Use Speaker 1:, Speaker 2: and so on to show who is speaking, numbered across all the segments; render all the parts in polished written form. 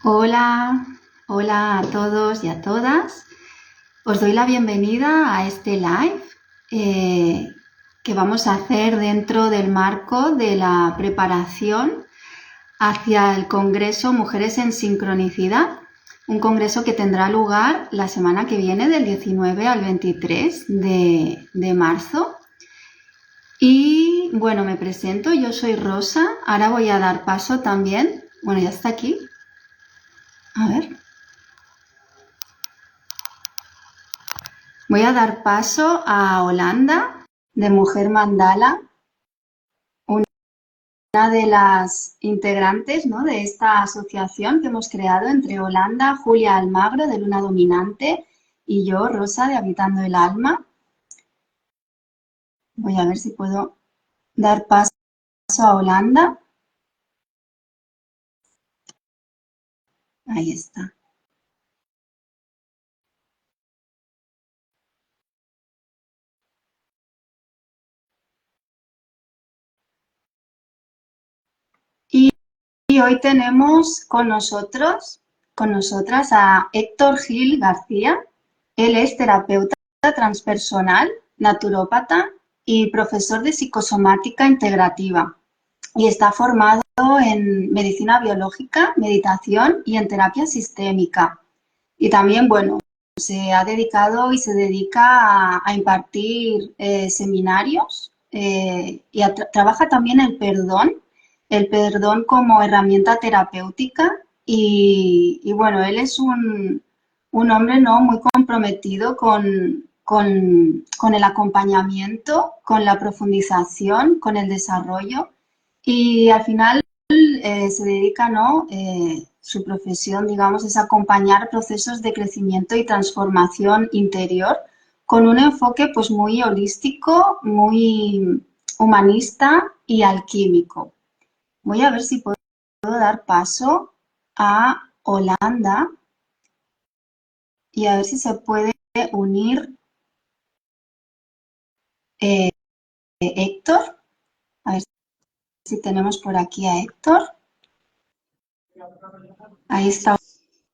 Speaker 1: Hola, hola a todos y a todas. Os doy la bienvenida a este live eh, que vamos a hacer dentro del marco de la preparación hacia el Congreso Mujeres en Sincronicidad, un congreso que tendrá lugar la semana que viene del 19 al 23 de marzo. Y bueno, me presento, yo soy Rosa, ahora voy a dar paso también, bueno, ya está aquí, a ver. Voy a dar paso a Holanda, de Mujer Mandala, una de las integrantes, ¿no?, de esta asociación que hemos creado entre Holanda, Julia Almagro, de Luna Dominante, y yo, Rosa, de Habitando el Alma. Voy a ver si puedo dar paso a Holanda. Ahí está. Y hoy tenemos con nosotras a Héctor Gil García. Él es terapeuta transpersonal, naturópata y profesor de psicosomática integrativa. Y está formado en medicina biológica, meditación y en terapia sistémica. Y también, bueno, se ha dedicado y se dedica a impartir seminarios y trabaja también el perdón como herramienta terapéutica y bueno, él es un hombre, ¿no?, muy comprometido con el acompañamiento, con la profundización, con el desarrollo y al final se dedica, ¿no? Su profesión, digamos, es acompañar procesos de crecimiento y transformación interior con un enfoque pues muy holístico, muy humanista y alquímico. Voy a ver si puedo dar paso a Holanda y a ver si se puede unir Héctor. A ver si tenemos por aquí a Héctor. Ahí está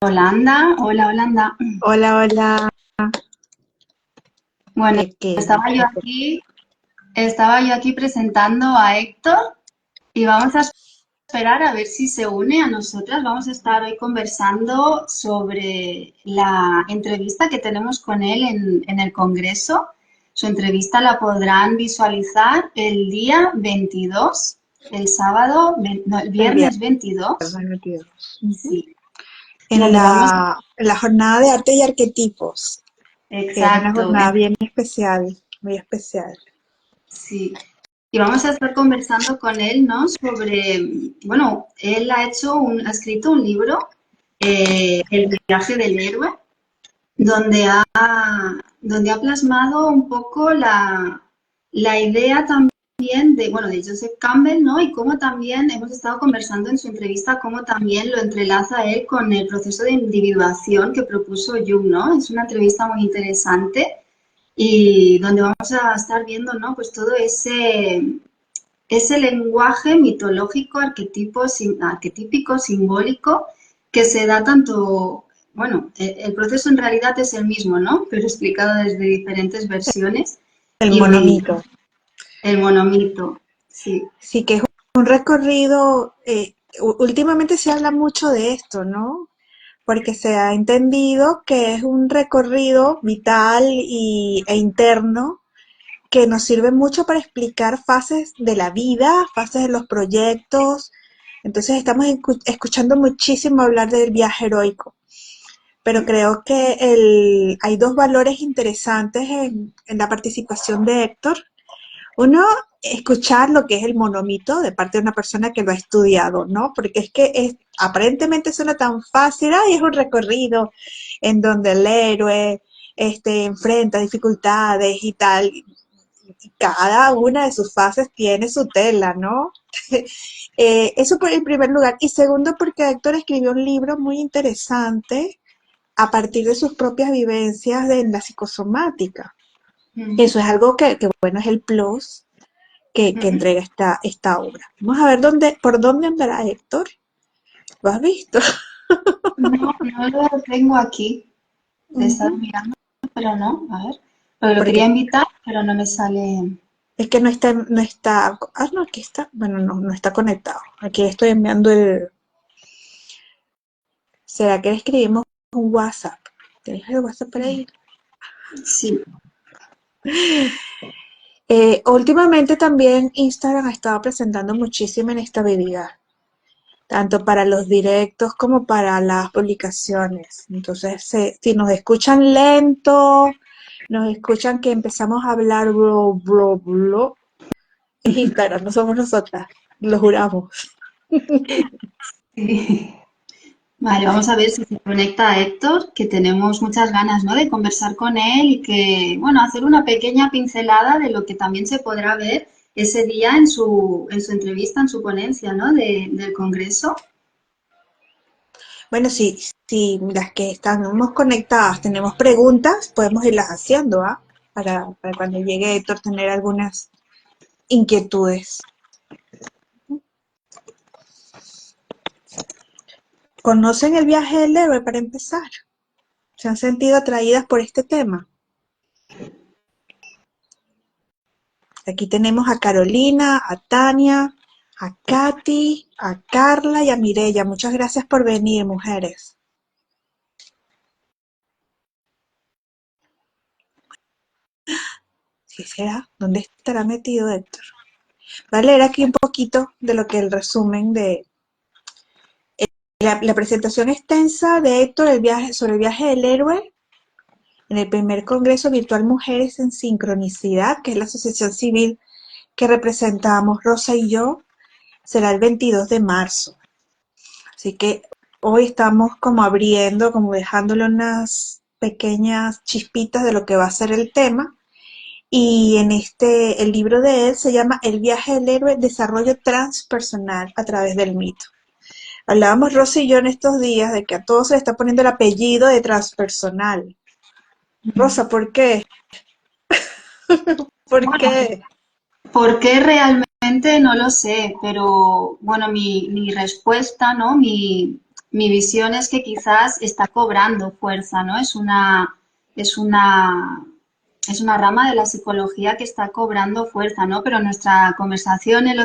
Speaker 1: Holanda. Hola, Holanda.
Speaker 2: Hola, hola.
Speaker 1: Bueno,
Speaker 2: Que
Speaker 1: estaba yo aquí presentando a Héctor y vamos a esperar a ver si se une a nosotras. Vamos a estar hoy conversando sobre la entrevista que tenemos con él en el Congreso. Su entrevista la podrán visualizar el día 22, el sábado, no, el viernes 22.
Speaker 2: 22.
Speaker 1: Sí,
Speaker 2: En
Speaker 1: donde vamos,
Speaker 2: la jornada de arte y arquetipos, que es una
Speaker 1: exacto,
Speaker 2: jornada bien especial, muy especial.
Speaker 1: sí. Y vamos a estar conversando con él, ¿no? Sobre, bueno, él ha escrito un libro, El viaje del héroe, donde donde ha plasmado un poco la idea también de, bueno, de Joseph Campbell, ¿no? Y cómo también hemos estado conversando en su entrevista, cómo también lo entrelaza él con el proceso de individuación que propuso Jung, ¿no? Es una entrevista muy interesante y donde vamos a estar viendo, ¿no?, pues todo ese lenguaje mitológico, arquetípico, simbólico, que se da tanto, bueno, el proceso en realidad es el mismo, ¿no?, pero explicado desde diferentes versiones.
Speaker 2: El
Speaker 1: Y
Speaker 2: monomito.
Speaker 1: el monomito, sí.
Speaker 2: Sí, que es un recorrido, últimamente se habla mucho de esto, ¿no? Porque se ha entendido que es un recorrido vital e interno que nos sirve mucho para explicar fases de la vida, fases de los proyectos. Entonces estamos escuchando muchísimo hablar del viaje heroico, pero creo que hay dos valores interesantes en la participación de Héctor. Uno, escuchar lo que es el monomito de parte de una persona que lo ha estudiado, ¿no? Porque es que aparentemente suena tan fácil, y es un recorrido en donde el héroe enfrenta dificultades y tal, y cada una de sus fases tiene su tela, ¿no? Eso por el primer lugar. Y segundo, porque Héctor escribió un libro muy interesante a partir de sus propias vivencias en la psicosomática. Eso es algo que bueno, es el plus que entrega esta obra. Vamos a ver por dónde andará Héctor. ¿Lo has visto?
Speaker 1: no lo tengo aquí. He estado
Speaker 2: Ujú.
Speaker 1: mirando, pero no, a ver. Lo
Speaker 2: Porque
Speaker 1: quería invitar, pero no me sale.
Speaker 2: es que no, aquí está, bueno, no, no está conectado. Aquí estoy enviando ¿será que le escribimos un WhatsApp? ¿Tienes el WhatsApp por ahí?
Speaker 1: Sí,
Speaker 2: Últimamente también Instagram ha estado presentando muchísima inestabilidad, tanto para los directos como para las publicaciones. Entonces, si nos escuchan lento, nos escuchan que empezamos a hablar blo, blo, blo, es Instagram, no somos nosotras, lo juramos.
Speaker 1: sí. Vale, vamos a ver si se conecta Héctor, que tenemos muchas ganas, ¿no?, de conversar con él y que, bueno, hacer una pequeña pincelada de lo que también se podrá ver ese día en su entrevista, en su ponencia, ¿no?, del Congreso.
Speaker 2: Bueno, si las que estamos conectadas tenemos preguntas, podemos irlas haciendo, ¿ah? Para cuando llegue Héctor tener algunas inquietudes. ¿Conocen el viaje del héroe para empezar? ¿Se han sentido atraídas por este tema? Aquí tenemos a Carolina, a Tania, a Katy, a Carla y a Mireya. Muchas gracias por venir, mujeres. ¿Sí será? ¿Dónde estará metido Héctor? Voy a leer aquí un poquito de lo que el resumen de la presentación extensa de Héctor sobre el viaje del héroe en el primer Congreso Virtual Mujeres en Sincronicidad, que es la asociación civil que representamos Rosa y yo, será el 22 de marzo. Así que hoy estamos como abriendo, como dejándole unas pequeñas chispitas de lo que va a ser el tema. Y el libro de él se llama El viaje del héroe, desarrollo transpersonal a través del mito. Hablábamos Rosy y yo en estos días de que a todos se le está poniendo el apellido de transpersonal. Rosa, ¿por qué? ¿Por
Speaker 1: Bueno,
Speaker 2: qué?
Speaker 1: ¿por qué realmente? No lo sé, pero bueno, mi respuesta, ¿no? Mi visión es que quizás está cobrando fuerza, ¿no? Es una, es una rama de la psicología que está cobrando fuerza, ¿no? Pero nuestra conversación el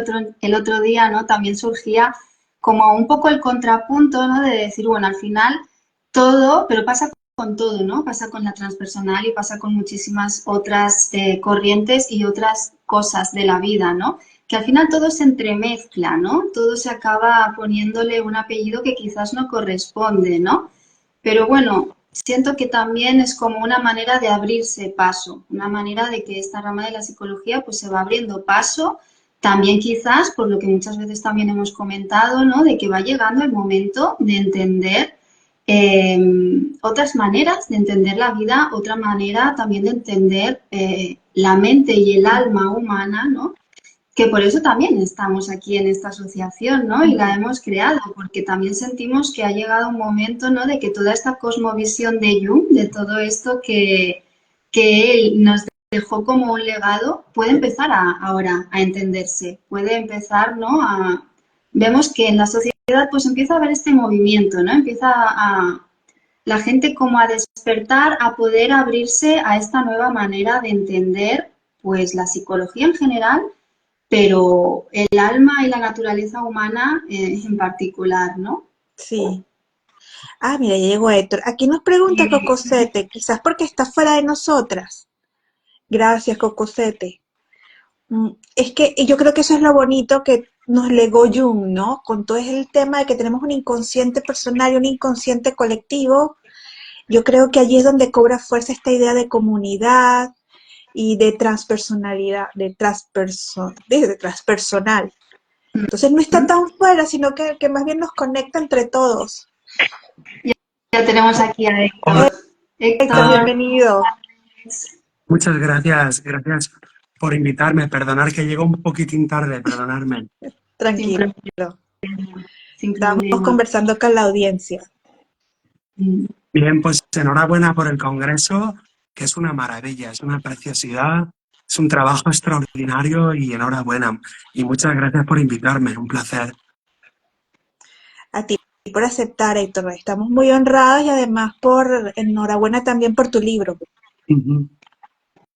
Speaker 1: otro día, ¿no?, también surgía como un poco el contrapunto, ¿no?, de decir, bueno, al final todo, pero pasa con todo, ¿no? Pasa con la transpersonal y pasa con muchísimas otras corrientes y otras cosas de la vida, ¿no? Que al final todo se entremezcla, ¿no? Todo se acaba poniéndole un apellido que quizás no corresponde, ¿no? Pero bueno, siento que también es como una manera de abrirse paso, una manera de que esta rama de la psicología pues se va abriendo paso, también quizás por lo que muchas veces también hemos comentado, ¿no?, de que va llegando el momento de entender eh, otras maneras de entender la vida, otra manera también de entender la mente y el alma humana, ¿no? Que por eso también estamos aquí en esta asociación, ¿no? Y la hemos creado, porque también sentimos que ha llegado un momento, ¿no?, de que toda esta cosmovisión de Jung, de todo esto que él nos dejó como un legado, puede empezar ahora a entenderse, puede empezar, ¿no? Vemos que en la sociedad pues empieza a haber este movimiento, ¿no? Empieza la gente como a despertar, a poder abrirse a esta nueva manera de entender pues la psicología en general, pero el alma y la naturaleza humana en particular, ¿no?
Speaker 2: Sí. Ah, mira, ya llegó Héctor. Aquí nos pregunta Cocosete, quizás porque está fuera de nosotras. Gracias, Cocosete. Es que yo creo que eso es lo bonito que nos legó Jung, ¿no? Con todo el tema de que tenemos un inconsciente personal y un inconsciente colectivo. Yo creo que allí es donde cobra fuerza esta idea de comunidad y de transpersonalidad, de transpersonal. Entonces no está tan fuera, sino que más bien nos conecta entre todos.
Speaker 1: Ya tenemos aquí a Héctor.
Speaker 2: Eh, Héctor,
Speaker 1: Héctor,
Speaker 2: bienvenido.
Speaker 3: Muchas gracias, gracias por invitarme. Perdonar que llego un poquitín tarde, perdonarme.
Speaker 1: sin
Speaker 2: Tranquilo.
Speaker 1: problema, sin
Speaker 2: Estábamos
Speaker 1: problema.
Speaker 2: conversando con la audiencia.
Speaker 3: Bien, pues enhorabuena por el Congreso, que es una maravilla, es una preciosidad, es un trabajo extraordinario y enhorabuena. Y muchas gracias por invitarme, un placer.
Speaker 2: A ti por aceptar, Héctor. Estamos muy honrados y además enhorabuena también por tu libro.
Speaker 3: Ujú.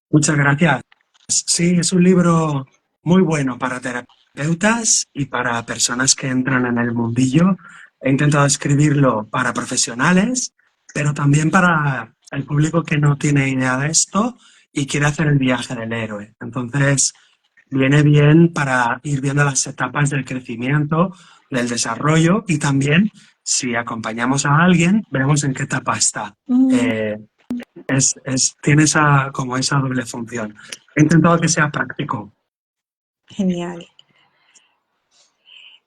Speaker 3: Muchas gracias. Sí, es un libro muy bueno para terapeutas y para personas que entran en el mundillo. He intentado escribirlo para profesionales, pero también para el público que no tiene idea de esto y quiere hacer el viaje del héroe. Entonces, viene bien para ir viendo las etapas del crecimiento, del desarrollo y también, si acompañamos a alguien, veremos en qué etapa está.
Speaker 2: Mm,
Speaker 3: Eh, tiene como esa doble función. He intentado que sea práctico.
Speaker 2: genial.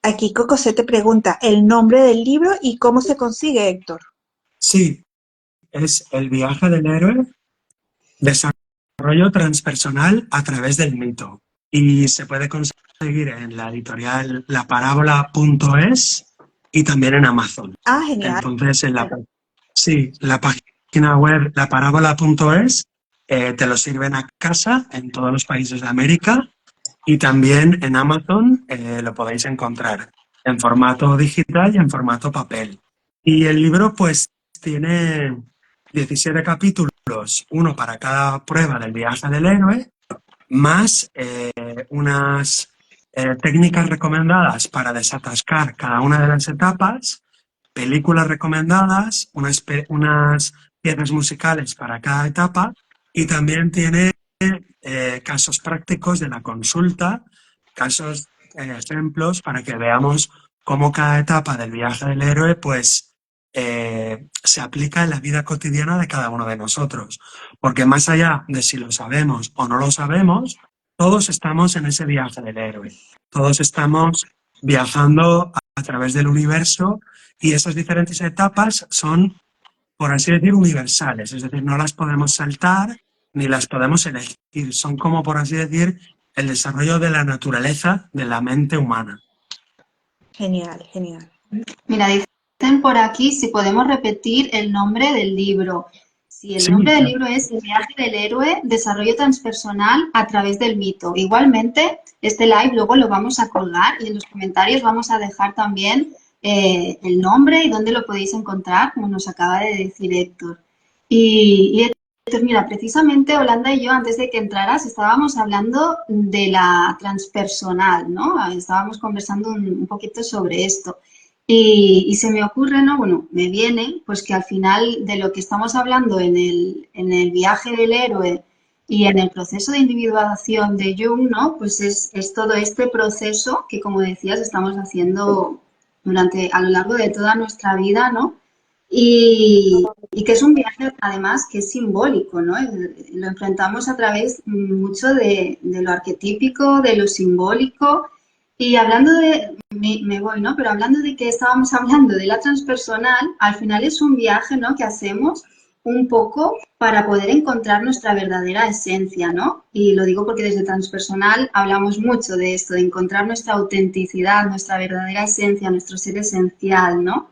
Speaker 2: Aquí Cocosé te pregunta el nombre del libro y cómo se consigue, Héctor.
Speaker 3: Sí, es el viaje del héroe, desarrollo transpersonal a través del mito. Y se puede conseguir en la editorial laparábola.es y también en Amazon.
Speaker 2: Ah, genial.
Speaker 3: Entonces, sí, la página web laparábola.es te lo sirven a casa en todos los países de América y también en Amazon lo podéis encontrar en formato digital y en formato papel. Y el libro pues tiene 17 capítulos, uno para cada prueba del viaje del héroe, más unas técnicas recomendadas para desatascar cada una de las etapas, películas recomendadas, unas piezas musicales para cada etapa y también tiene casos prácticos de la consulta, casos, ejemplos para que veamos cómo cada etapa del viaje del héroe pues se aplica en la vida cotidiana de cada uno de nosotros. Porque más allá de si lo sabemos o no lo sabemos, todos estamos en ese viaje del héroe. Todos estamos viajando a través del universo y esas diferentes etapas son, por así decir, universales. Es decir, no las podemos saltar ni las podemos elegir. Son como, por así decir, el desarrollo de la naturaleza de la mente humana.
Speaker 2: Genial, genial.
Speaker 1: Mira, dicen por aquí si podemos repetir el nombre del libro. Si el
Speaker 3: Sí,
Speaker 1: nombre del
Speaker 3: claro.
Speaker 1: libro es El viaje del héroe, desarrollo transpersonal a través del mito. Igualmente, este live luego lo vamos a colgar y en los comentarios vamos a dejar también el nombre y dónde lo podéis encontrar, como nos acaba de decir Héctor. Y Héctor, mira, precisamente Yolanda y yo, antes de que entraras, estábamos hablando de la transpersonal, ¿no? Estábamos conversando un poquito sobre esto. Y se me ocurre, ¿no? Bueno, me viene, pues que al final de lo que estamos hablando en el viaje del héroe y en el proceso de individuación de Jung, ¿no? Pues es todo este proceso que, como decías, estamos haciendo a lo largo de toda nuestra vida, ¿no? Y que es un viaje, además, que es simbólico, ¿no? Lo enfrentamos a través mucho de lo arquetípico, de lo simbólico. Y hablando de, me voy, ¿no? Pero hablando de que estábamos hablando de la transpersonal, al final es un viaje, ¿no? Que hacemos un poco para poder encontrar nuestra verdadera esencia, ¿no? Y lo digo porque desde transpersonal hablamos mucho de esto, de encontrar nuestra autenticidad, nuestra verdadera esencia, nuestro ser esencial, ¿no?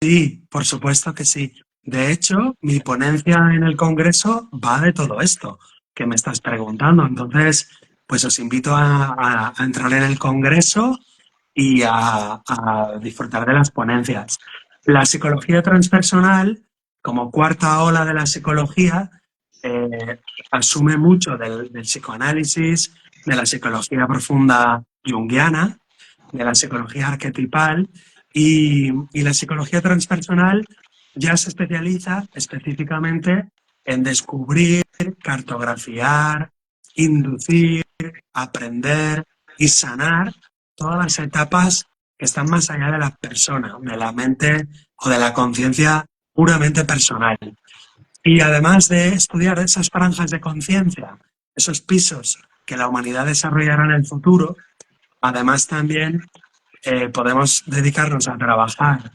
Speaker 3: Sí, por supuesto que sí. De hecho, mi ponencia en el Congreso va de todo esto que me estás preguntando. Entonces, pues os invito a entrar en el Congreso y a disfrutar de las ponencias. La psicología transpersonal, como cuarta ola de la psicología, asume mucho del psicoanálisis, de la psicología profunda junguiana, de la psicología arquetipal y la psicología transpersonal ya se especializa específicamente en descubrir, cartografiar, inducir, aprender y sanar todas las etapas que están más allá de la persona, de la mente o de la conciencia puramente personal. Y además de estudiar esas franjas de conciencia, esos pisos que la humanidad desarrollará en el futuro, además también podemos dedicarnos a trabajar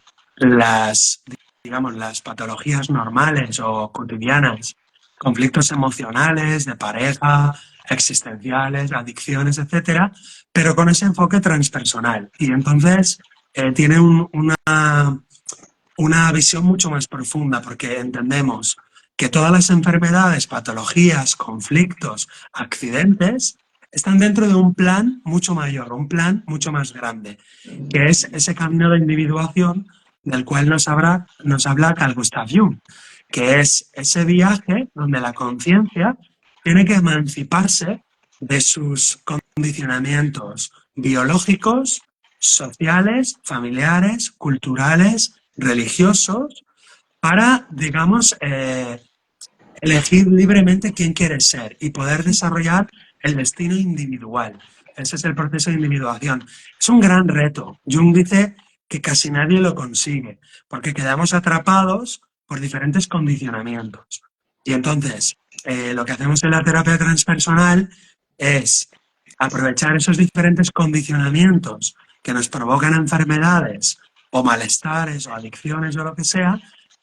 Speaker 3: digamos, las patologías normales o cotidianas, conflictos emocionales, de pareja, existenciales, adicciones, etcétera, pero con ese enfoque transpersonal. Y entonces tiene una visión mucho más profunda porque entendemos que todas las enfermedades, patologías, conflictos, accidentes están dentro de un plan mucho mayor, un plan mucho más grande, que es ese camino de individuación del cual nos habla Carl Gustav Jung, que es ese viaje donde la conciencia tiene que emanciparse de sus condicionamientos biológicos, sociales, familiares, culturales, religiosos, para, digamos, elegir libremente quién quieres ser y poder desarrollar el destino individual. Ese es el proceso de individuación. Es un gran reto. Jung dice que casi nadie lo consigue, porque quedamos atrapados por diferentes condicionamientos. Y entonces, lo que hacemos en la terapia transpersonal es aprovechar esos diferentes condicionamientos que nos provocan enfermedades o malestares o adicciones o lo que sea,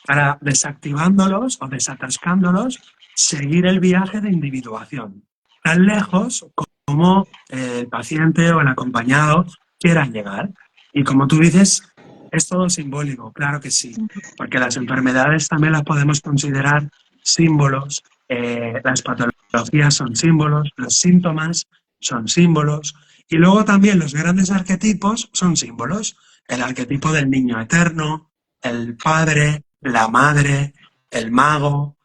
Speaker 3: para, desactivándolos o desatascándolos, seguir el viaje de individuación, tan lejos como el paciente o el acompañado quieran llegar. Y como tú dices, es todo simbólico, claro que sí, porque las enfermedades también las podemos considerar símbolos, las patologías son símbolos, los síntomas son símbolos, y luego también los grandes arquetipos son símbolos. El arquetipo del niño eterno, el padre, la madre, el mago,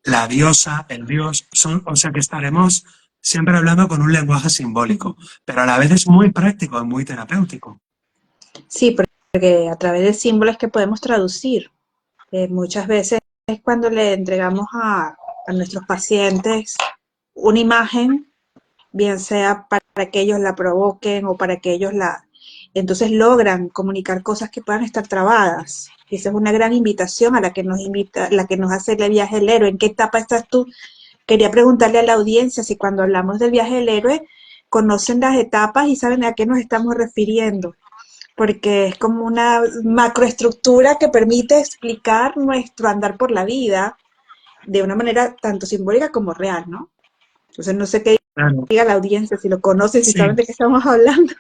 Speaker 3: la diosa, el dios, o sea que estaremos siempre hablando con un lenguaje simbólico, pero a la vez es muy práctico y muy terapéutico.
Speaker 2: Sí, porque a través de símbolos que podemos traducir. Muchas veces es cuando le entregamos a nuestros pacientes una imagen, bien sea para que ellos la provoquen o para que ellos entonces logran comunicar cosas que puedan estar trabadas. Y esa es una gran invitación a la que nos invita, la que nos hace el viaje del héroe. ¿En qué etapa estás tú? Quería preguntarle a la audiencia si cuando hablamos del viaje del héroe conocen las etapas y saben a qué nos estamos refiriendo, porque es como una macroestructura que permite explicar nuestro andar por la vida de una manera tanto simbólica como real, ¿no? Entonces no sé qué
Speaker 3: Claro.
Speaker 2: diga la audiencia, si lo conocen, si
Speaker 3: Sí,
Speaker 2: saben de qué estamos hablando.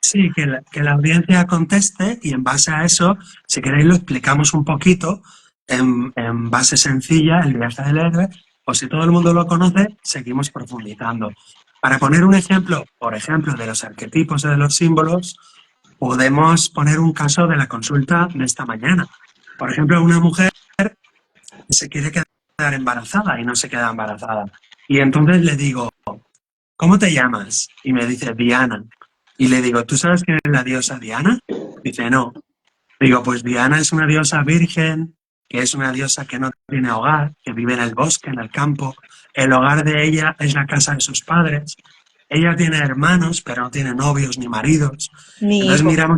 Speaker 3: sí, que la audiencia conteste y en base a eso, si queréis, lo explicamos un poquito en base sencilla, el viaje del héroe, o si todo el mundo lo conoce, seguimos profundizando. Para poner un ejemplo, por ejemplo, de los arquetipos y de los símbolos, podemos poner un caso de la consulta de esta mañana. Por ejemplo, una mujer que se quiere quedar embarazada y no se queda embarazada. Y entonces le digo, ¿cómo te llamas? Y me dice, Diana. Y le digo, ¿tú sabes quién es la diosa Diana? Dice, no. Digo, pues Diana es una diosa virgen, que es una diosa que no tiene hogar, que vive en el bosque, en el campo. El hogar de ella es la casa de sus padres. Ella tiene hermanos, pero no tiene novios ni maridos.
Speaker 2: Mi
Speaker 3: Entonces
Speaker 2: hijo.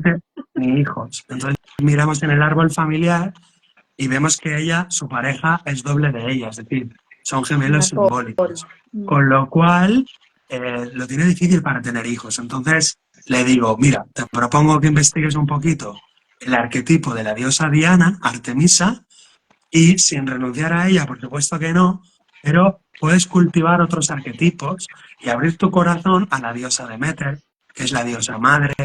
Speaker 3: ni hijos. Entonces miramos en el árbol familiar y vemos que ella, su pareja, es doble de ella, es decir, son gemelos
Speaker 2: Una
Speaker 3: simbólicos. Con lo cual, lo tiene difícil para tener hijos. Entonces le digo, mira, te propongo que investigues un poquito el arquetipo de la diosa Diana, Artemisa, y sin renunciar a ella, por supuesto que no, pero puedes cultivar otros arquetipos y abrir tu corazón a la diosa Demeter, que es la diosa madre,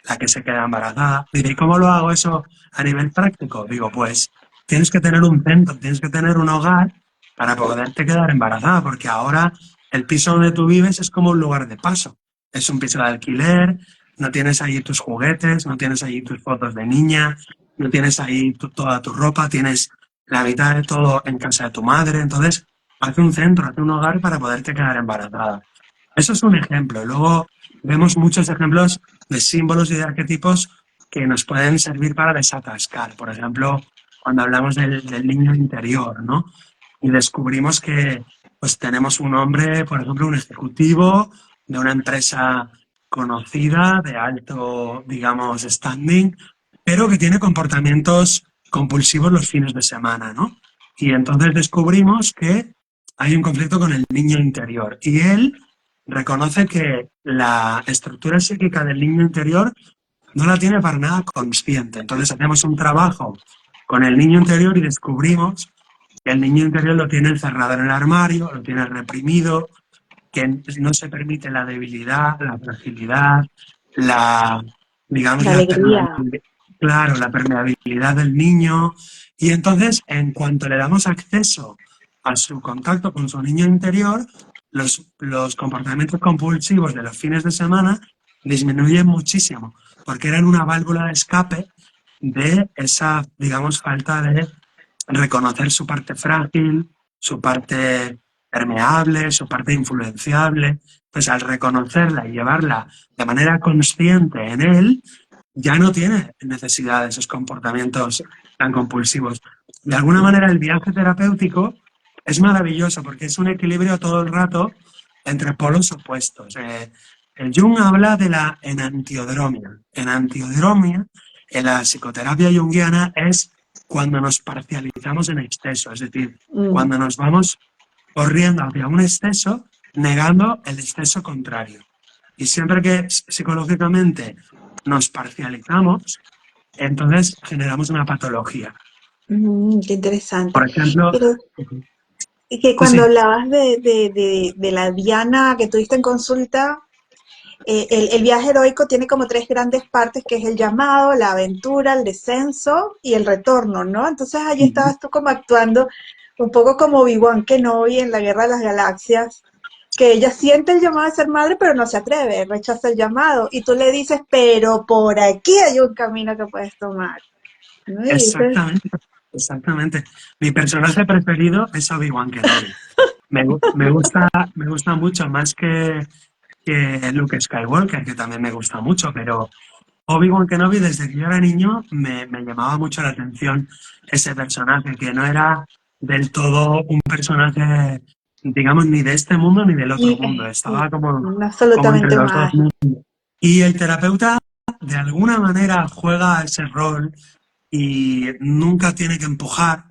Speaker 3: la que se queda embarazada. Dice, ¿y cómo lo hago eso a nivel práctico? Digo, pues tienes que tener un centro, tienes que tener un hogar para poderte quedar embarazada, porque ahora el piso donde tú vives es como un lugar de paso. Es un piso de alquiler, no tienes ahí tus juguetes, no tienes ahí tus fotos de niña, no tienes ahí toda tu ropa, tienes la mitad de todo en casa de tu madre. Entonces, haz un centro, haz un hogar para poderte quedar embarazada. Eso es un ejemplo. Luego vemos muchos ejemplos de símbolos y de arquetipos que nos pueden servir para desatascar. Por ejemplo, cuando hablamos del niño interior, ¿no? Y descubrimos que pues tenemos un hombre, por ejemplo, un ejecutivo de una empresa conocida, de alto, digamos, standing, pero que tiene comportamientos compulsivos los fines de semana, ¿no? Y entonces descubrimos que hay un conflicto con el niño interior y él reconoce que la estructura psíquica del niño interior no la tiene para nada consciente. Entonces hacemos un trabajo con el niño interior y descubrimos que el niño interior lo tiene encerrado en el armario, lo tiene reprimido, que no se permite la debilidad, la fragilidad, digamos,
Speaker 2: La
Speaker 3: la
Speaker 2: alegría.
Speaker 3: permeabilidad, claro, la permeabilidad del niño. Y entonces, en cuanto le damos acceso a su contacto con su niño interior, los comportamientos compulsivos de los fines de semana disminuyen muchísimo, porque eran una válvula de escape de esa, digamos, falta de reconocer su parte frágil, su parte permeable, su parte influenciable. Pues al reconocerla y llevarla de manera consciente en él, ya no tiene necesidad de esos comportamientos tan compulsivos. De alguna manera el viaje terapéutico es maravilloso porque es un equilibrio todo el rato entre polos opuestos. El Jung habla de la enantiodromia. Enantiodromia en la psicoterapia junguiana es cuando nos parcializamos en exceso, es decir, cuando nos vamos corriendo hacia un exceso, negando el exceso contrario. Y siempre que psicológicamente nos parcializamos, entonces generamos una patología.
Speaker 2: Qué interesante.
Speaker 3: Por ejemplo,
Speaker 2: Pero y que
Speaker 3: sí,
Speaker 2: cuando
Speaker 3: sí,
Speaker 2: hablabas de la Diana que tuviste en consulta, el viaje heroico tiene como tres grandes partes, que es el llamado, la aventura, el descenso y el retorno, ¿no? Entonces allí estabas tú como actuando un poco como Obi-Wan Kenobi en la Guerra de las Galaxias, que ella siente el llamado de ser madre, pero no se atreve, rechaza el llamado. Y tú le dices, pero por aquí hay un camino que puedes tomar, ¿no? Y dices,
Speaker 3: exactamente, exactamente. Mi personaje preferido es Obi-Wan Kenobi. Me gusta mucho más que Luke Skywalker, que también me gusta mucho, pero Obi-Wan Kenobi, desde que yo era niño, me llamaba mucho la atención ese personaje, que no era del todo un personaje, digamos, ni de este mundo ni del otro mundo. Estaba como entre
Speaker 2: absolutamente
Speaker 3: los dos
Speaker 2: mágico.
Speaker 3: mundos. Y el terapeuta, de alguna manera, juega ese rol y nunca tiene que empujar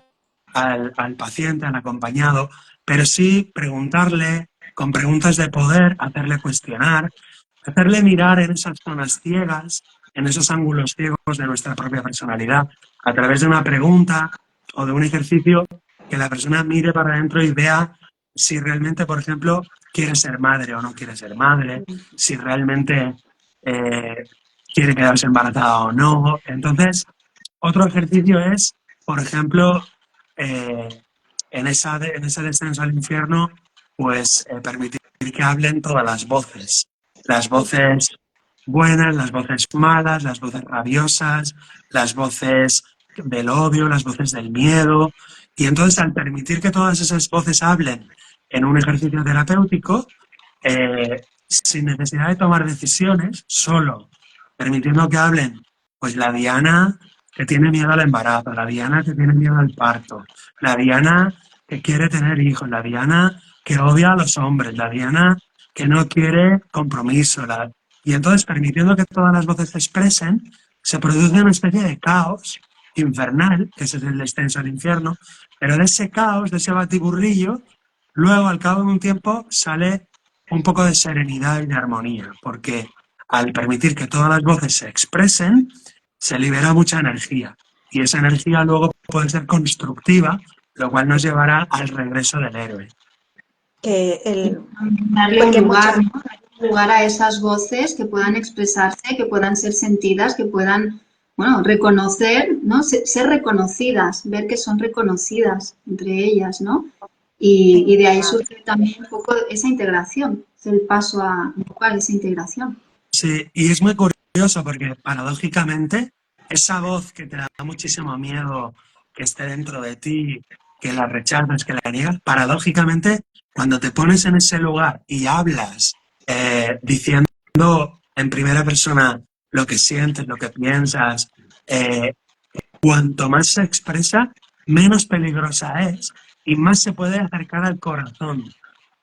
Speaker 3: al paciente, al acompañado, pero sí preguntarle, con preguntas de poder, hacerle cuestionar, hacerle mirar en esas zonas ciegas, en esos ángulos ciegos de nuestra propia personalidad, a través de una pregunta o de un ejercicio que la persona mire para adentro y vea si realmente, por ejemplo, quiere ser madre o no quiere ser madre, si realmente eh, quiere quedarse embarazada o no. Entonces, otro ejercicio es, por ejemplo, eh, en ese descenso al infierno, pues permitir que hablen todas las voces buenas, las voces malas, las voces rabiosas, las voces del odio, las voces del miedo. Y entonces, al permitir que todas esas voces hablen en un ejercicio terapéutico, sin necesidad de tomar decisiones, solo permitiendo que hablen, pues la Diana que tiene miedo al embarazo, la Diana que tiene miedo al parto, la Diana que quiere tener hijos, la Diana que odia a los hombres, la Diana que no quiere compromiso. Y entonces, permitiendo que todas las voces se expresen, se produce una especie de caos infernal, que ese es el descenso al infierno, pero de ese caos, de ese batiburrillo, luego, al cabo de un tiempo, sale un poco de serenidad y de armonía, porque al permitir que todas las voces se expresen, se libera mucha energía. Y esa energía luego puede ser constructiva, lo cual nos llevará al regreso del héroe.
Speaker 2: Que el,
Speaker 1: Darle un
Speaker 2: porque
Speaker 1: lugar,
Speaker 2: muchas,
Speaker 1: ¿no? Darle un lugar a esas voces que puedan expresarse, que puedan ser sentidas, que puedan, bueno, reconocer, ¿no? Ser reconocidas, ver que son reconocidas entre ellas, ¿no? Y de ahí surge también un poco esa integración, es el paso a un poco a esa integración.
Speaker 3: Sí, y es muy curioso porque paradójicamente esa voz que te da muchísimo miedo que esté dentro de ti, que la rechazas, que la niegas, paradójicamente cuando te pones en ese lugar y hablas diciendo en primera persona lo que sientes, lo que piensas, eh, cuanto más se expresa, menos peligrosa es y más se puede acercar al corazón.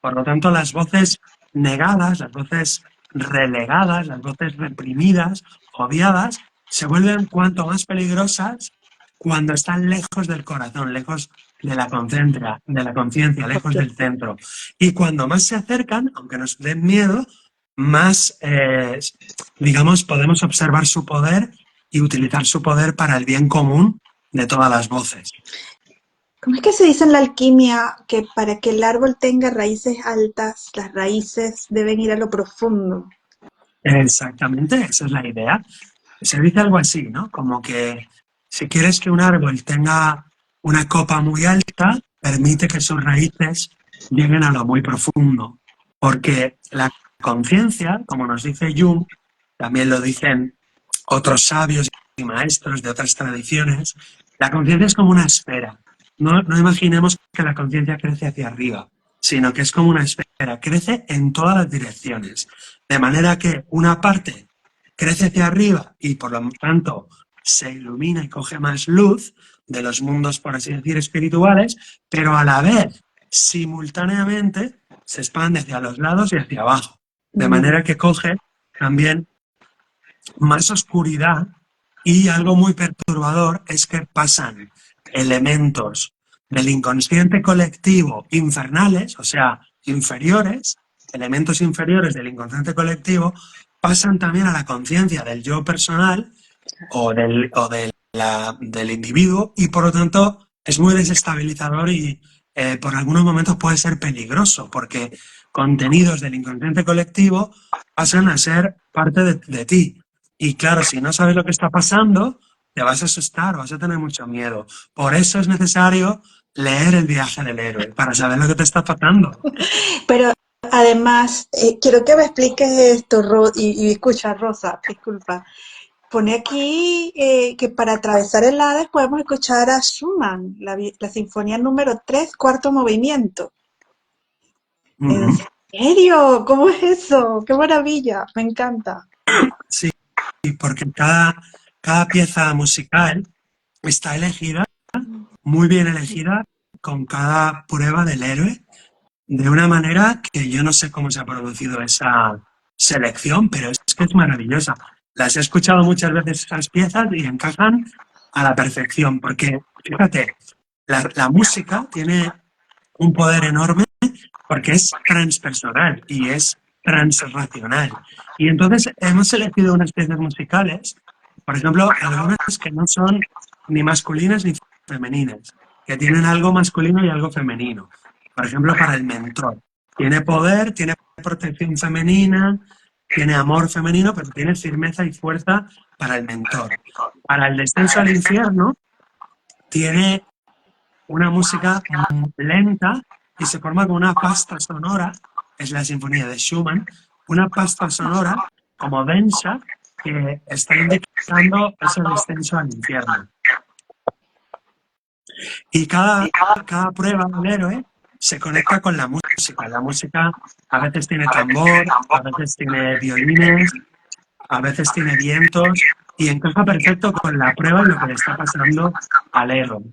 Speaker 3: Por lo tanto, las voces negadas, las voces relegadas, las voces reprimidas, odiadas, se vuelven cuanto más peligrosas cuando están lejos del corazón, lejos de la conciencia, lejos del centro. Y cuando más se acercan, aunque nos den miedo, más, digamos, podemos observar su poder y utilizar su poder para el bien común de todas las voces.
Speaker 2: ¿cómo es que se dice en la alquimia que para que el árbol tenga raíces altas, las raíces deben ir a lo profundo?
Speaker 3: Exactamente, esa es la idea. Se dice algo así, ¿no? Como que si quieres que un árbol tenga una copa muy alta, permite que sus raíces lleguen a lo muy profundo. Porque la conciencia, como nos dice Jung, también lo dicen otros sabios y maestros de otras tradiciones, la conciencia es como una esfera. No imaginemos que la conciencia crece hacia arriba, sino que es como una esfera, crece en todas las direcciones. De manera que una parte crece hacia arriba y por lo tanto se ilumina y coge más luz de los mundos, por así decir, espirituales, pero a la vez, simultáneamente, se expande hacia los lados y hacia abajo. De manera que coge también más oscuridad, y algo muy perturbador es que pasan elementos del inconsciente colectivo infernales, o sea, inferiores, elementos inferiores del inconsciente colectivo, pasan también a la conciencia del yo personal del individuo, y por lo tanto es muy desestabilizador y por algunos momentos puede ser peligroso, porque contenidos del inconsciente colectivo pasan a ser parte de ti. Y claro, si no sabes lo que está pasando, te vas a asustar, vas a tener mucho miedo. Por eso es necesario leer El viaje del héroe, para saber lo que te está pasando.
Speaker 2: Pero además, quiero que me expliques esto, y escucha, Rosa, disculpa. Pone aquí que para atravesar el Hades podemos escuchar a Schumann, la sinfonía número 3, cuarto movimiento. ¿En serio? ¿Cómo es eso? ¡Qué maravilla! Me encanta.
Speaker 3: Sí, porque cada pieza musical está elegida, muy bien elegida, con cada prueba del héroe, de una manera que yo no sé cómo se ha producido esa selección, pero es que es maravillosa. Las he escuchado muchas veces esas piezas y encajan a la perfección, porque, fíjate, la música tiene un poder enorme porque es transpersonal y es transracional. Y entonces hemos elegido unas piezas musicales, por ejemplo, algunas que no son ni masculinas ni femeninas, que tienen algo masculino y algo femenino. Por ejemplo, para el mentor. Tiene poder, tiene protección femenina, tiene amor femenino, pero tiene firmeza y fuerza para el mentor. Para el descenso al infierno, tiene una música lenta y se forma con una pasta sonora, es la sinfonía de Schumann, una pasta sonora como densa que está indicando ese descenso al infierno. Y cada prueba del héroe se conecta con la música. La música a veces tiene tambor, a veces tiene violines, a veces tiene vientos, y encaja perfecto con la prueba y lo que le está pasando al héroe.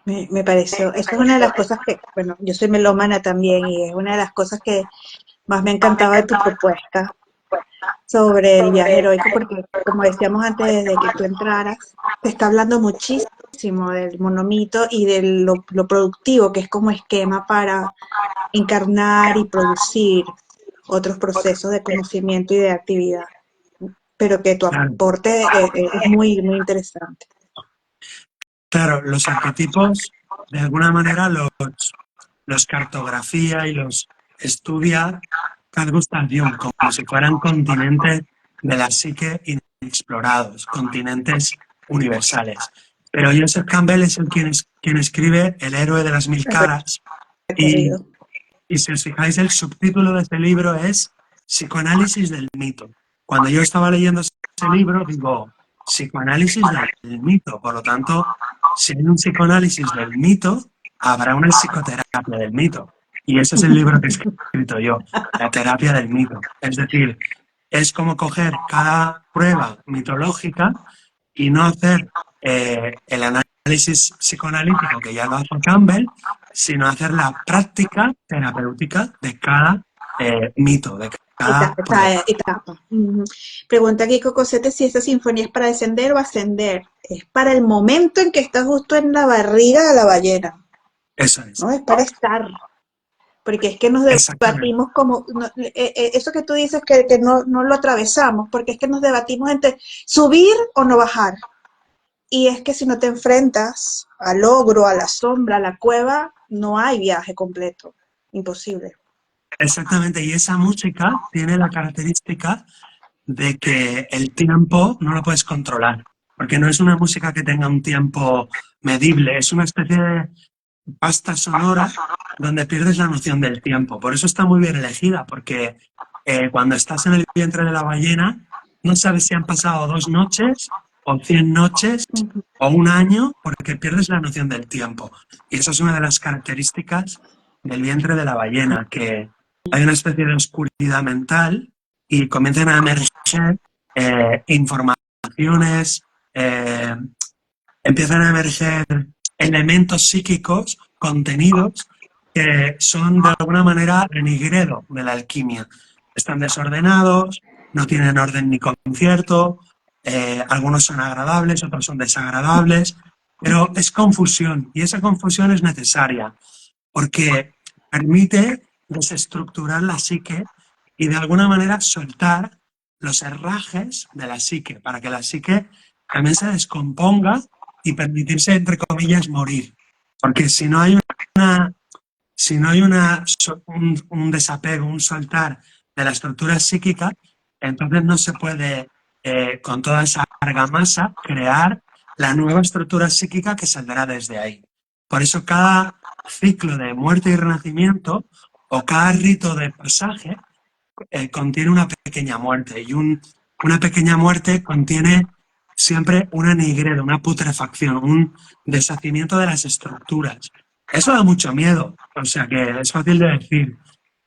Speaker 2: Me pareció, esa es una de las cosas que, bueno, yo soy melómana también y es una de las cosas que más me encantaba de tu propuesta sobre el viaje heroico, porque como decíamos antes, desde que tú entraras, te está hablando muchísimo del monomito y de lo productivo que es como esquema para encarnar y producir otros procesos de conocimiento y de actividad, pero que tu
Speaker 3: Claro.
Speaker 2: aporte es muy, muy interesante.
Speaker 3: Claro, los arquetipos, de alguna manera, los cartografía y los estudia Carl Gustav Jung como si fueran continentes de la psique inexplorados, continentes universales. Pero Joseph Campbell es quien escribe El héroe de las mil caras, y, y si os fijáis, el subtítulo de este libro es Psicoanálisis del mito. Cuando yo estaba leyendo ese libro, digo, psicoanálisis del mito, por lo tanto, si hay un psicoanálisis del mito, habrá una psicoterapia del mito. Y ese es el libro que he escrito yo, La terapia del mito. Es decir, es como coger cada prueba mitológica y no hacer el análisis psicoanalítico que ya lo hace Campbell, sino hacer la práctica terapéutica de cada mito, de cada prueba.
Speaker 2: Etapa. Pregunta aquí Cocosete si esa sinfonía es para descender o ascender. Es para el momento en que estás justo en la barriga de la ballena.
Speaker 3: Eso es.
Speaker 2: ¿No? Es para estar. Porque es que nos debatimos como, eso que tú dices que no lo atravesamos, porque es que nos debatimos entre subir o no bajar. Y es que si no te enfrentas al ogro, a la sombra, a la cueva, no hay viaje completo. Imposible.
Speaker 3: Exactamente, y esa música tiene la característica de que el tiempo no lo puedes controlar, porque no es una música que tenga un tiempo medible, es una especie pasta sonora donde pierdes la noción del tiempo. Por eso está muy bien elegida, porque cuando estás en el vientre de la ballena, no sabes si han pasado 2 noches o 100 noches o un año, porque pierdes la noción del tiempo. Y eso es una de las características del vientre de la ballena, que hay una especie de oscuridad mental y comienzan a emerger informaciones, eh, empiezan a emerger elementos psíquicos, contenidos, que son de alguna manera renigredo de la alquimia. Están desordenados, no tienen orden ni concierto, algunos son agradables, otros son desagradables, pero es confusión y esa confusión es necesaria porque permite desestructurar la psique y de alguna manera soltar los herrajes de la psique para que la psique también se descomponga y permitirse, entre comillas, morir. Porque si no hay un desapego, un soltar de la estructura psíquica, entonces no se puede, con toda esa argamasa, crear la nueva estructura psíquica que saldrá desde ahí. Por eso cada ciclo de muerte y renacimiento o cada rito de pasaje contiene una pequeña muerte y una pequeña muerte contiene siempre una nigredo, una putrefacción, un deshacimiento de las estructuras. Eso da mucho miedo, o sea que es fácil de decir,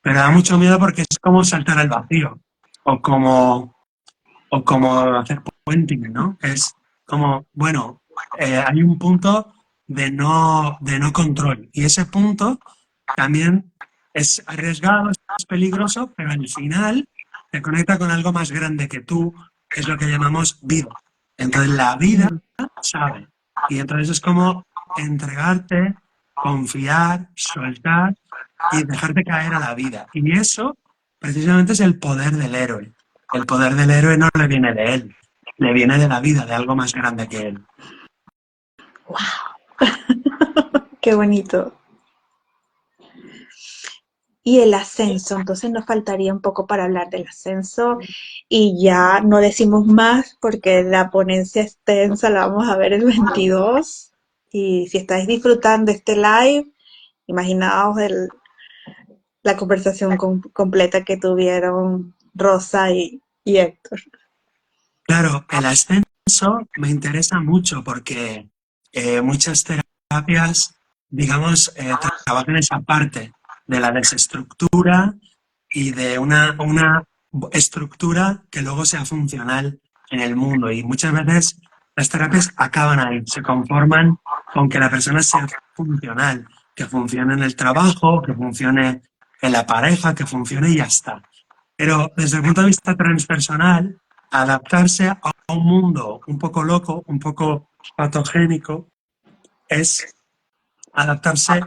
Speaker 3: pero da mucho miedo porque es como saltar al vacío o como hacer puenting, ¿no? Es como, bueno, hay un punto de no control y ese punto también es arriesgado, es peligroso, pero al final te conecta con algo más grande que tú, que es lo que llamamos vida. Entonces la vida sabe. Y entonces es como entregarte, confiar, soltar y dejarte caer a la vida. Y eso precisamente es el poder del héroe. El poder del héroe no le viene de él, le viene de la vida, de algo más grande que él.
Speaker 2: Qué bonito. Y el ascenso, entonces nos faltaría un poco para hablar del ascenso y ya no decimos más porque la ponencia extensa la vamos a ver el 22 y si estáis disfrutando este live, imaginaos la conversación completa que tuvieron Rosa y Héctor.
Speaker 3: Claro, el ascenso me interesa mucho porque muchas terapias, digamos, trabajan esa parte de la desestructura y de una estructura que luego sea funcional en el mundo. Y muchas veces las terapias acaban ahí, se conforman con que la persona sea funcional, que funcione en el trabajo, que funcione en la pareja, que funcione y ya está. Pero desde el punto de vista transpersonal, adaptarse a un mundo un poco loco, un poco patogénico, es adaptarse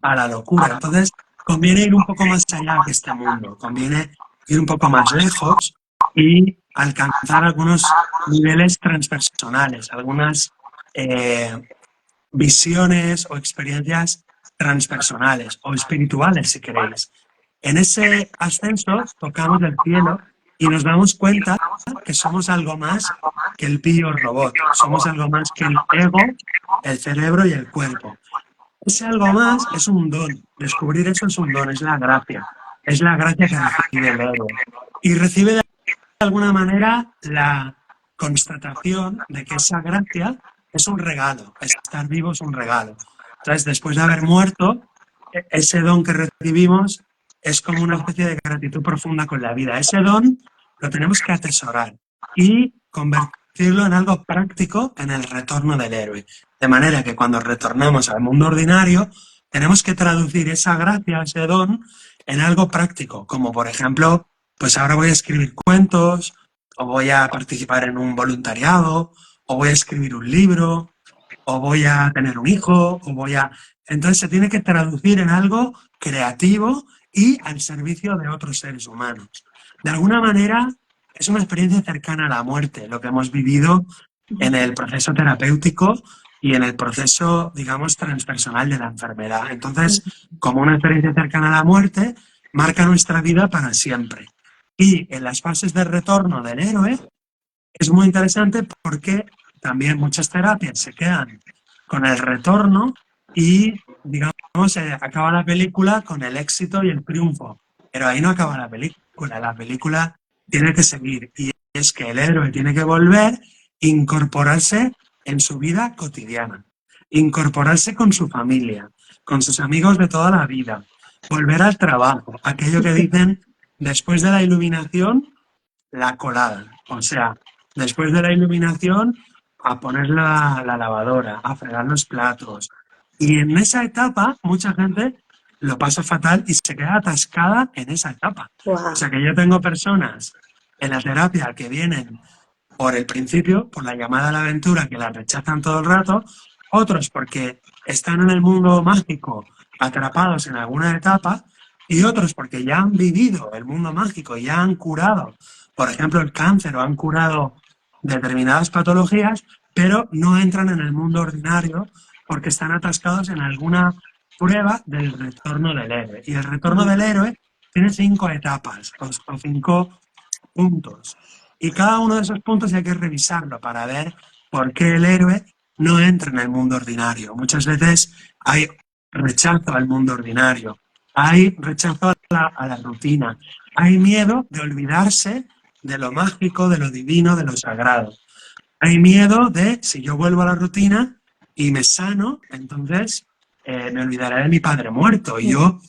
Speaker 3: a la locura. Entonces, conviene ir un poco más allá que este mundo, conviene ir un poco más lejos y alcanzar algunos niveles transpersonales, algunas visiones o experiencias transpersonales o espirituales, si queréis. En ese ascenso tocamos el cielo y nos damos cuenta que somos algo más que el pío robot, somos algo más que el ego, el cerebro y el cuerpo. Ese algo más es un don, descubrir eso es un don, es la gracia que recibe el ego. Y recibe de alguna manera la constatación de que esa gracia es un regalo, estar vivo es un regalo. Entonces, después de haber muerto, ese don que recibimos es como una especie de gratitud profunda con la vida. Ese don lo tenemos que atesorar y convertirlo en algo práctico en el retorno del héroe. De manera que cuando retornamos al mundo ordinario, tenemos que traducir esa gracia, ese don, en algo práctico, como por ejemplo, pues ahora voy a escribir cuentos, o voy a participar en un voluntariado, o voy a escribir un libro, o voy a tener un hijo, o voy a... Entonces se tiene que traducir en algo creativo y al servicio de otros seres humanos. De alguna manera es una experiencia cercana a la muerte, lo que hemos vivido en el proceso terapéutico y en el proceso, digamos, transpersonal de la enfermedad. Entonces, como una experiencia cercana a la muerte, marca nuestra vida para siempre. Y en las fases de retorno del héroe es muy interesante porque también muchas terapias se quedan con el retorno y digamos, acaba la película con el éxito y el triunfo, pero ahí no acaba la película tiene que seguir y es que el héroe tiene que volver, incorporarse en su vida cotidiana, incorporarse con su familia, con sus amigos de toda la vida, volver al trabajo, aquello que dicen después de la iluminación, la colada, o sea, después de la iluminación a poner la lavadora, a fregar los platos. Y en esa etapa mucha gente lo pasa fatal y se queda atascada en esa etapa. O
Speaker 2: Wow.
Speaker 3: sea que yo tengo personas en la terapia que vienen por el principio, por la llamada a la aventura, que la rechazan todo el rato, otros porque están en el mundo mágico atrapados en alguna etapa y otros porque ya han vivido el mundo mágico, ya han curado, por ejemplo, el cáncer o han curado determinadas patologías, pero no entran en el mundo ordinario porque están atascados en alguna prueba del retorno del héroe. Y el retorno del héroe tiene 5 etapas o 5 puntos. Y cada uno de esos puntos hay que revisarlo para ver por qué el héroe no entra en el mundo ordinario. Muchas veces hay rechazo al mundo ordinario, hay rechazo a la rutina, hay miedo de olvidarse de lo mágico, de lo divino, de lo sagrado. Hay miedo de, si yo vuelvo a la rutina y me sano, entonces me olvidaré de mi padre muerto y yo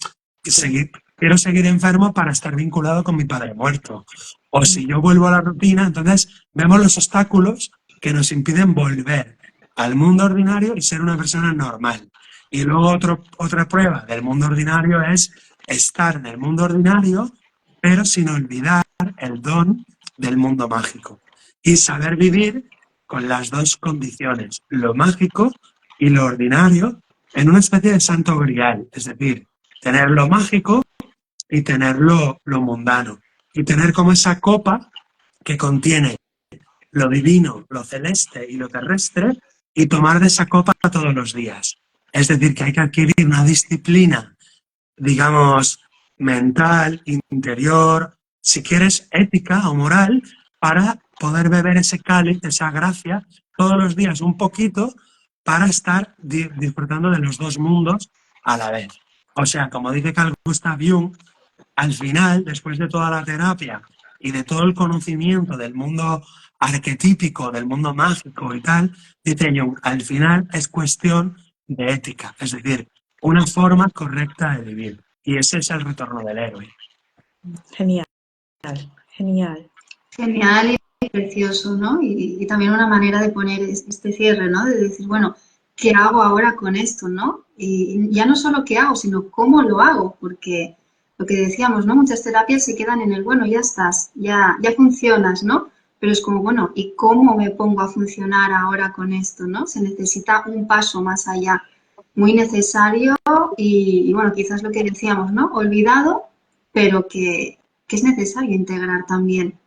Speaker 3: quiero seguir enfermo para estar vinculado con mi padre muerto. O si yo vuelvo a la rutina, entonces vemos los obstáculos que nos impiden volver al mundo ordinario y ser una persona normal. Y luego otra prueba del mundo ordinario es estar en el mundo ordinario, pero sin olvidar el don del mundo mágico. Y saber vivir con las dos condiciones, lo mágico y lo ordinario, en una especie de santo grial. Es decir, tener lo mágico y tener lo mundano. Y tener como esa copa que contiene lo divino, lo celeste y lo terrestre y tomar de esa copa todos los días. Es decir, que hay que adquirir una disciplina, digamos, mental, interior, si quieres, ética o moral, para poder beber ese cáliz, esa gracia, todos los días un poquito, para estar disfrutando de los dos mundos a la vez. O sea, como dice Carl Gustav Jung, al final, después de toda la terapia y de todo el conocimiento del mundo arquetípico, del mundo mágico y tal, dice Jung, al final es cuestión de ética, es decir, una forma correcta de vivir. Y ese es el retorno del héroe.
Speaker 2: Genial, genial.
Speaker 1: Genial y precioso, ¿no? Y también una manera de poner este cierre, ¿no? De decir, bueno, ¿qué hago ahora con esto, ¿no? Y ya no solo qué hago, sino cómo lo hago, porque lo que decíamos, ¿no? Muchas terapias se quedan en el, bueno, ya estás, ya funcionas, ¿no? Pero es como, bueno, ¿y cómo me pongo a funcionar ahora con esto, ¿no? Se necesita un paso más allá, muy necesario y bueno, quizás lo que decíamos, ¿no? Olvidado, pero que es necesario integrar también.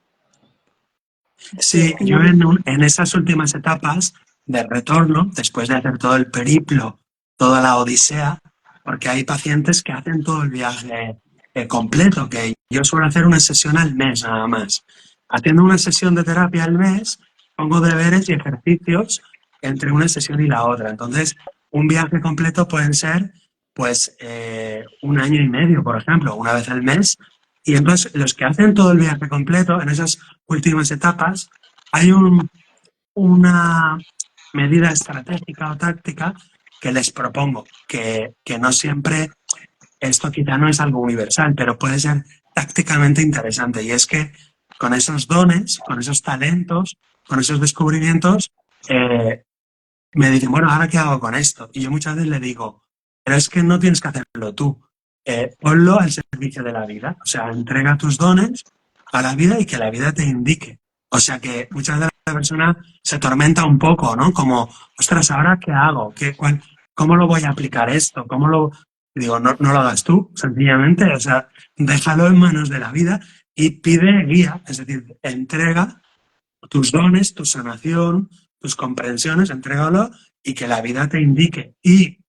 Speaker 3: Sí, yo en esas últimas etapas de retorno, después de hacer todo el periplo, toda la odisea, porque hay pacientes que hacen todo el viaje completo, que yo suelo hacer una sesión al mes nada más. Haciendo una sesión de terapia al mes, pongo deberes y ejercicios entre una sesión y la otra. Entonces, un viaje completo pueden ser, pues, 1 año y medio, por ejemplo, una vez al mes. Y entonces, los que hacen todo el viaje completo, en esas últimas etapas, hay una medida estratégica o táctica que les propongo, que no siempre, esto quizá no es algo universal, pero puede ser tácticamente interesante. Y es que con esos dones, con esos talentos, con esos descubrimientos, me dicen, bueno, ¿ahora qué hago con esto? Y yo muchas veces le digo, pero es que no tienes que hacerlo tú. Ponlo al servicio de la vida. O sea, entrega tus dones a la vida y que la vida te indique. O sea que muchas veces la persona se tormenta un poco, ¿no? Como, ostras, ¿ahora qué hago? ¿Cómo lo voy a aplicar esto? ¿Cómo lo...? Digo, no lo hagas tú, sencillamente. O sea, déjalo en manos de la vida y pide guía. Es decir, entrega tus dones, tu sanación, tus comprensiones, entrégalo y que la vida te indique. Y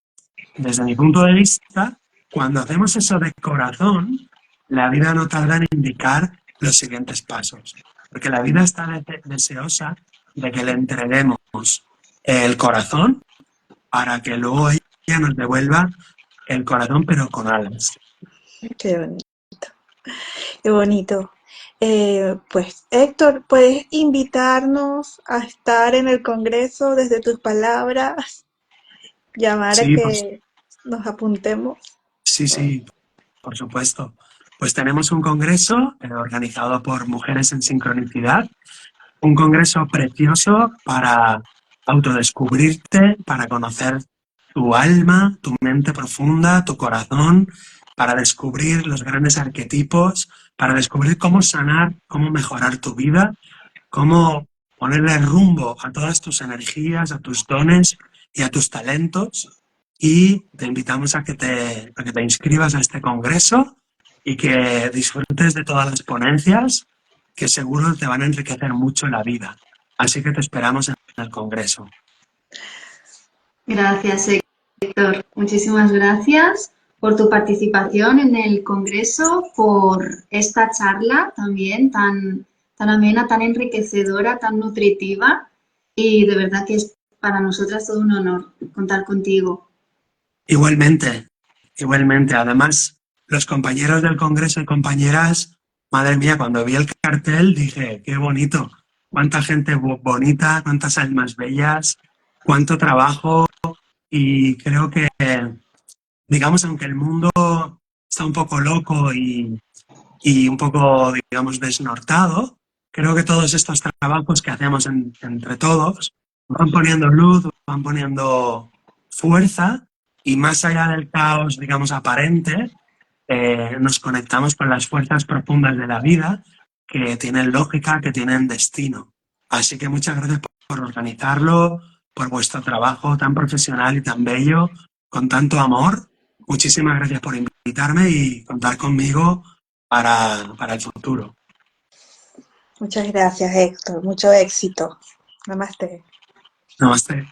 Speaker 3: desde mi punto de vista, cuando hacemos eso de corazón, la vida no tarda en indicar los siguientes pasos. Porque la vida está deseosa de que le entreguemos el corazón para que luego nos devuelva el corazón, pero con alas.
Speaker 2: Qué bonito, qué bonito. Pues Héctor, ¿puedes invitarnos a estar en el Congreso desde tus palabras? Llamar a
Speaker 3: Sí, pues,
Speaker 2: que nos apuntemos.
Speaker 3: sí, por supuesto. Pues tenemos un congreso organizado por Mujeres en Sincronicidad, un congreso precioso para autodescubrirte, para conocer tu alma, tu mente profunda, tu corazón, para descubrir los grandes arquetipos, para descubrir cómo sanar, cómo mejorar tu vida, cómo ponerle rumbo a todas tus energías, a tus dones y a tus talentos. Y te invitamos a que te inscribas a este congreso y que disfrutes de todas las ponencias que seguro te van a enriquecer mucho la vida. Así que te esperamos en el congreso.
Speaker 1: Gracias, Héctor. Muchísimas gracias por tu participación en el Congreso, por esta charla también tan amena, tan enriquecedora, tan nutritiva. Y de verdad que es para nosotras todo un honor contar contigo.
Speaker 3: Igualmente, igualmente. Además, los compañeros del congreso y compañeras, madre mía, cuando vi el cartel dije, qué bonito, cuánta gente bonita, cuántas almas bellas, cuánto trabajo. Y creo que, digamos, aunque el mundo está un poco loco y un poco, digamos, desnortado, creo que todos estos trabajos que hacemos entre todos van poniendo luz, van poniendo fuerza y más allá del caos, digamos, aparente, nos conectamos con las fuerzas profundas de la vida que tienen lógica, que tienen destino. Así que muchas gracias por organizarlo, por vuestro trabajo tan profesional y tan bello, con tanto amor. Muchísimas gracias por invitarme y contar conmigo para el futuro.
Speaker 2: Muchas gracias, Héctor. Mucho éxito. Namaste.
Speaker 3: Namaste.